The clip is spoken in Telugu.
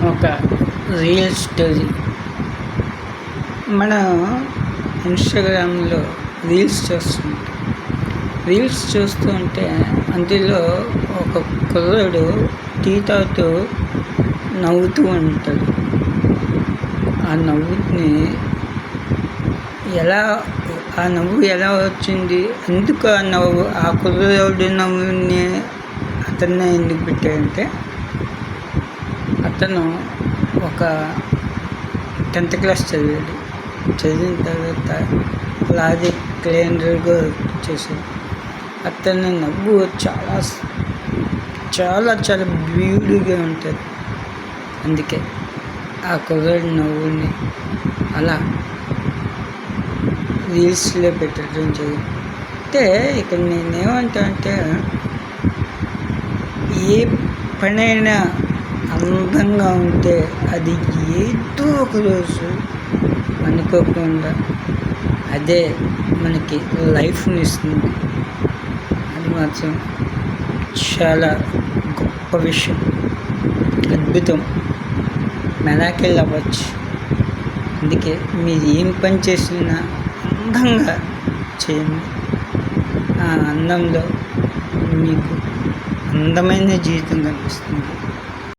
ఒక రియల్ స్టోరీ. మనం ఇన్స్టాగ్రామ్లో రీల్స్ చూస్తూ ఉంటే అందులో ఒక కుర్రాడు టీ తాగుతూ నవ్వుతూ ఉంటాడు. ఆ నవ్వుని ఆ నవ్వు ఎలా వచ్చింది, ఎందుకు ఆ కుర్రాడు నవ్వుని అతన్నే ఎందుకు పెట్టాడంటే, అతను ఒక 10th క్లాస్ చదివిన తర్వాత లాజిక్ క్లియర్గా చేశాడు. అతని నవ్వు చాలా చాలా చాలా బ్యూటిఫుల్గా ఉంటుంది. అందుకే ఆ కుర్రాడి నవ్వుని అలా రీల్స్లో పెట్టడం జరిగింది. అంటే ఇక్కడ నేనేమంటా అంటే, ఏ పనైనా అందంగా ఉంటే అది ఏదో ఒకరోజు అనుకోకుండా అదే మనకి లైఫ్ని ఇస్తుంది. అది మాత్రం చాలా గొప్ప విషయం, అద్భుతం, మెరాకిల్ అవ్వచ్చు. అందుకే మీరు ఏం పని చేసినా అందంగా చేయండి. ఆ అందంలో మీకు అందమైన జీవితం కనిపిస్తుంది.